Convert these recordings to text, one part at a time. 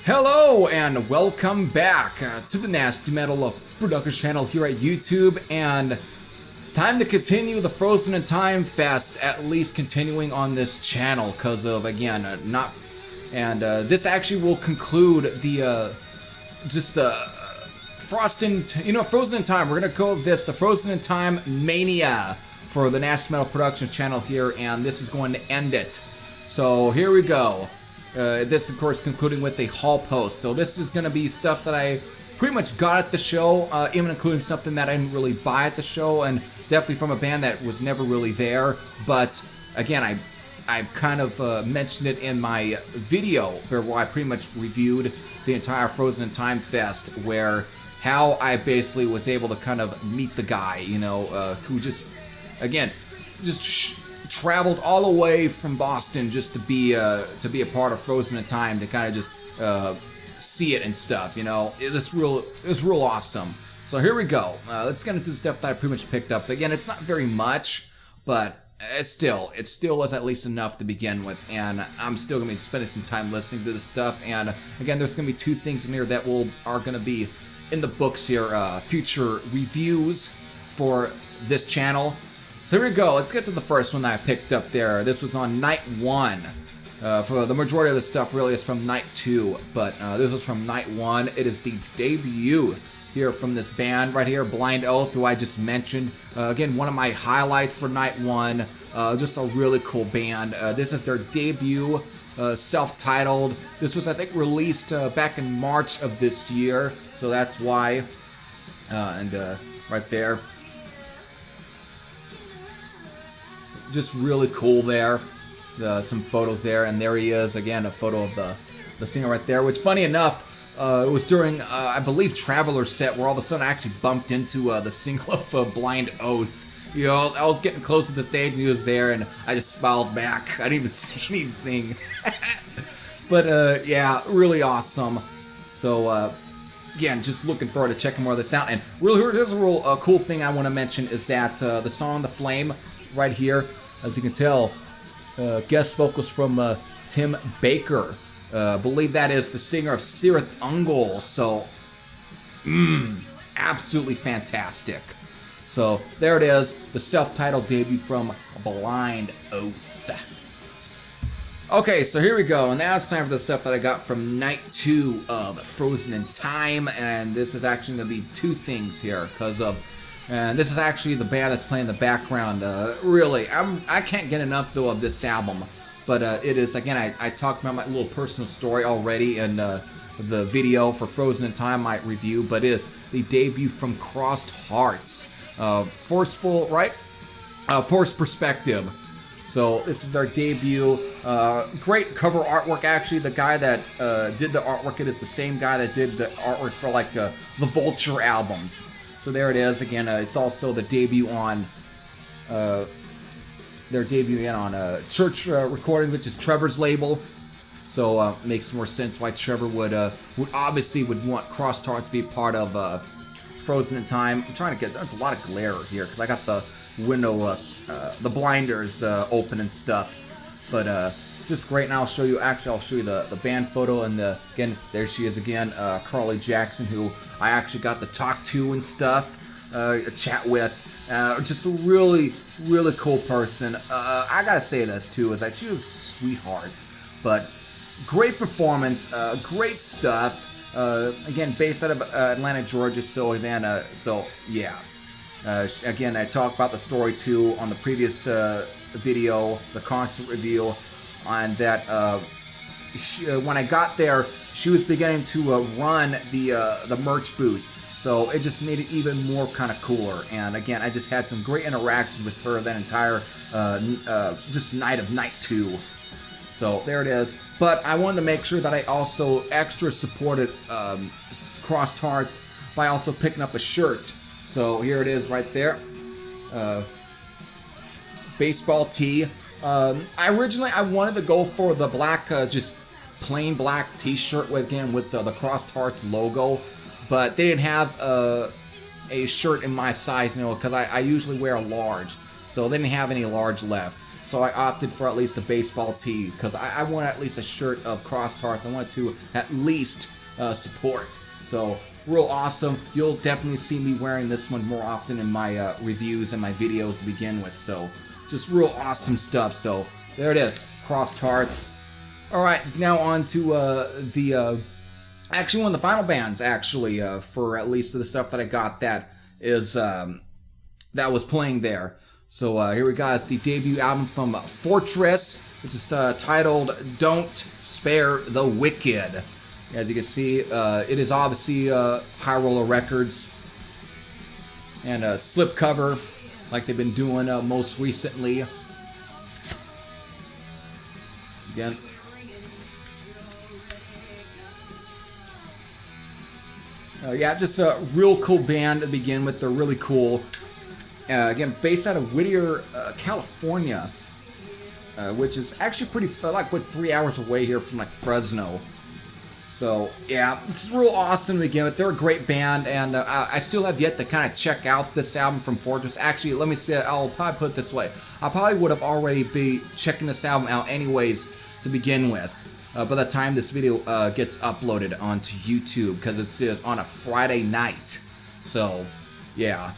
Hello and welcome back to the Nasty Metal Productions channel here at YouTube, and it's time to continue the Frozen in Time Fest, at least continuing on this channel, because of, again, this actually will conclude the, Frozen in Time. We're going to go with the Frozen in Time Mania for the Nasty Metal Productions channel here, and this is going to end it. So here we go. This, of course, concluding with a haul post. So this is going to be stuff that I pretty much got at the show, even including something that I didn't really buy at the show, and definitely from a band that was never really there. But again, I've kind of mentioned it in my video where I pretty much reviewed the entire Frozen in Time Fest, where how I basically was able to kind of meet the guy, who just, again, traveled all the way from Boston just to be a part of Frozen in Time, to kind of just see it and stuff. It was real awesome. So here we go. Let's get into the stuff that I pretty much picked up. Again, it's not very much, but it still was at least enough to begin with, and I'm still gonna be spending some time listening to this stuff. And again, there's gonna be two things in here that are gonna be in the books here, future reviews for this channel. So here we go. Let's get to the first one that I picked up there. This was on night 1. For the majority of the stuff really is from night 2, but this was from night 1. It is the debut here from this band right here, Blind Oath, who I just mentioned. Again, one of my highlights for night 1. Just a really cool band. This is their debut, self-titled. This was, I think, released back in March of this year, so that's why. Right there. Just really cool there. Some photos there, and there he is again, a photo of the singer right there, which, funny enough, it was during I believe Traveler's set where all of a sudden I actually bumped into the single of Blind Oath. I was getting close to the stage and he was there, and I just smiled back. I didn't even say anything. But yeah, really awesome. So again, just looking forward to checking more of this out. And really, here's a real cool thing I want to mention is that the song "The Flame" right here, as you can tell, guest vocals from Tim Baker. Believe that is the singer of Cirith Ungol. So, absolutely fantastic. So there it is, the self-titled debut from Blind Oath. Okay, so here we go. And now it's time for the stuff that I got from night 2 of Frozen in Time, and this is actually going to be two things here because of. And this is actually the band that's playing in the background. Really, I can't get enough, though, of this album. But it is, again, I talked about my little personal story already in the video for Frozen in Time, my review. But it is the debut from Crossed Hearts. Forceful, right? Forced Perspective. So this is their debut. Great cover artwork, actually. The guy that did the artwork, it is the same guy that did the artwork for, like, the Vulture albums. So there it is again. It's also the debut on their debut again on Church Recording, which is Trevor's label. So makes more sense why Trevor would obviously want Crossed Hearts to be part of Frozen in Time. I'm trying to get. There's a lot of glare here because I got the window, the blinders open and stuff. But just great. And I'll show you the band photo, and again, there she is again, Carly Jackson, who I actually got to talk to and stuff, chat with. Just a really, really cool person. I gotta say this too, is that she was a sweetheart, but great performance, great stuff. Again, based out of Atlanta, Georgia. So then, yeah. Again, I talked about the story too on the previous video, the concert review. On that, when I got there, she was beginning to run the merch booth, so it just made it even more kind of cooler. And again, I just had some great interactions with her that entire just night of night 2. So there it is. But I wanted to make sure that I also extra supported Crossed Hearts by also picking up a shirt. So here it is right there, baseball tee. I wanted to go for the black, just plain black t-shirt with the Crossed Hearts logo, but they didn't have a shirt in my size, because I usually wear a large, so they didn't have any large left. so I opted for at least a baseball tee, because I want at least a shirt of Crossed Hearts. I want to at least support. So real awesome. You'll definitely see me wearing this one more often in my reviews and my videos to begin with. So just real awesome stuff. So there it is, Crossed Hearts. Alright, now on to actually one of the final bands, actually, for at least the stuff that I got that is that was playing there. So here we go. It's the debut album from Fortress, which is titled Don't Spare the Wicked. As you can see, it is obviously High Roller Records and a slipcover like they've been doing most recently. Again, yeah, just a real cool band to begin with. They're really cool. Again, based out of Whittier, California, which is actually pretty like 3 hours away here from like Fresno. So yeah, this is real awesome to begin with. They're a great band, and I still have yet to kind of check out this album from Fortress. Actually, let me say, I'll probably put it this way: I probably would have already be checking this album out anyways to begin with. By the time this video gets uploaded onto YouTube, because it's on a Friday night. So yeah.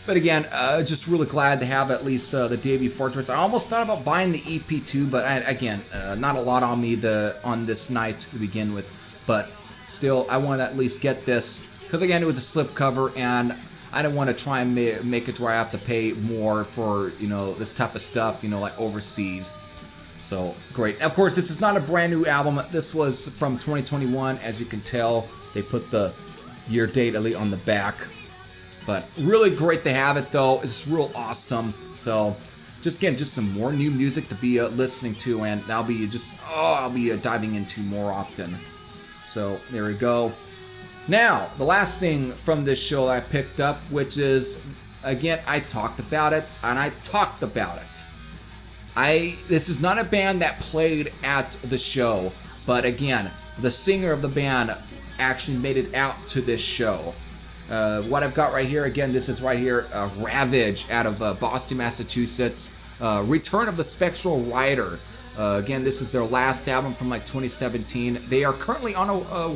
But again, just really glad to have at least the debut Fortress. I almost thought about buying the EP too, but again, not a lot on me on this night to begin with. But still, I want to at least get this, because again, it was a slipcover, and I don't want to try and make it to where I have to pay more for, you know, this type of stuff, you know, like overseas. So great. Of course, this is not a brand new album. This was from 2021, as you can tell. They put the year date on the back. But really great to have it, though. It's real awesome. So just again, just some more new music to be listening to, and I'll be diving into more often. So there we go. Now, the last thing from this show I picked up, which is, again, I talked about it, and I talked about it. This is not a band that played at the show, but again, the singer of the band actually made it out to this show. What I've got right here, again, this is right here, Ravage out of Boston, Massachusetts. Return of the Spectral Rider. Again, this is their last album from like 2017. They are currently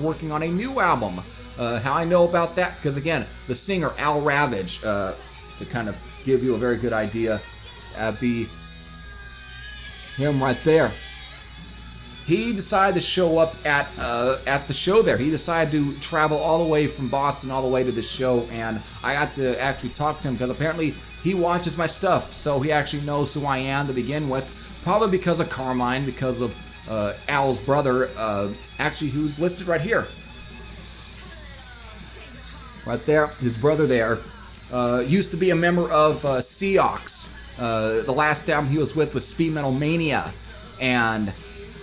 working on a new album. How I know about that? Because again, the singer Al Ravage, to kind of give you a very good idea, be him right there. He decided to show up at the show there. He decided to travel all the way from Boston all the way to the show, and I got to actually talk to him because apparently he watches my stuff, so he actually knows who I am to begin with. Probably because of Carmine, because of Al's brother, actually, who's listed right here. Right there, his brother there. Used to be a member of Seox. The last album he was with was Speed Metal Mania, and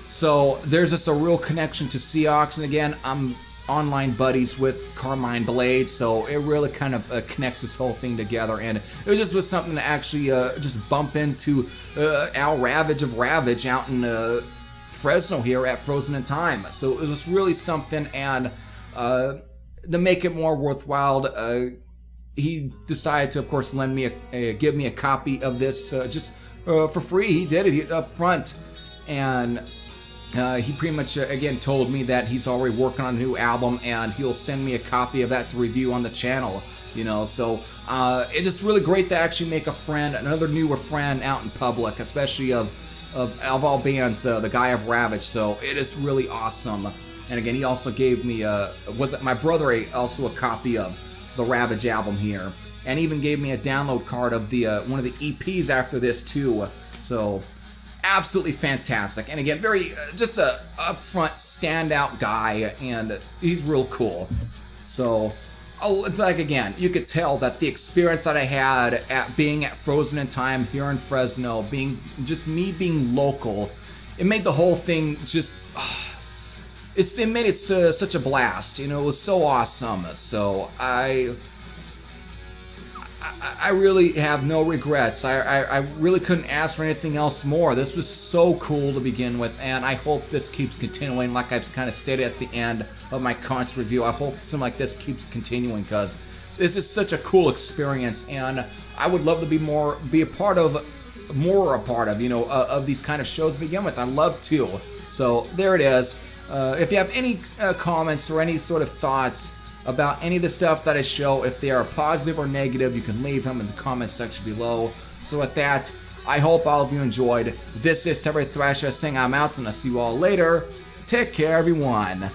so there's just a real connection to Seox, and again, I'm online buddies with Carmine Blade, so it really kind of connects this whole thing together, and it just was something to actually just bump into Al Ravage of Ravage out in Fresno here at Frozen in Time. So it was really something, and to make it more worthwhile, he decided to, of course, give me a copy of this just for free. He did it up front, and he pretty much, again, told me that he's already working on a new album, and he'll send me a copy of that to review on the channel, you know, so it's just really great to actually make a friend, another newer friend out in public, especially of all bands, the guy of Ravage, so it is really awesome. And again, he also gave me, my brother also a copy of the Ravage album here, and even gave me a download card of the one of the EPs after this too, so absolutely fantastic. And again, very just a upfront standout guy, and he's real cool. So it's like, again, you could tell that the experience that I had at being at Frozen in Time here in Fresno, being just me being local, it made the whole thing just it made it such a blast, you know. It was so awesome. So I really have no regrets. I really couldn't ask for anything else more. This was so cool to begin with, and I hope this keeps continuing. Like I've kind of stated at the end of my concert review, I hope something like this keeps continuing, because this is such a cool experience, and I would love to be a part of more a part of, of these kind of shows to begin with. I love to. So there it is. If you have any comments or any sort of thoughts about any of the stuff that I show, if they are positive or negative, you can leave them in the comment section below. So with that, I hope all of you enjoyed. This is Cyber Thrasher saying I'm out, and I'll see you all later. Take care, everyone.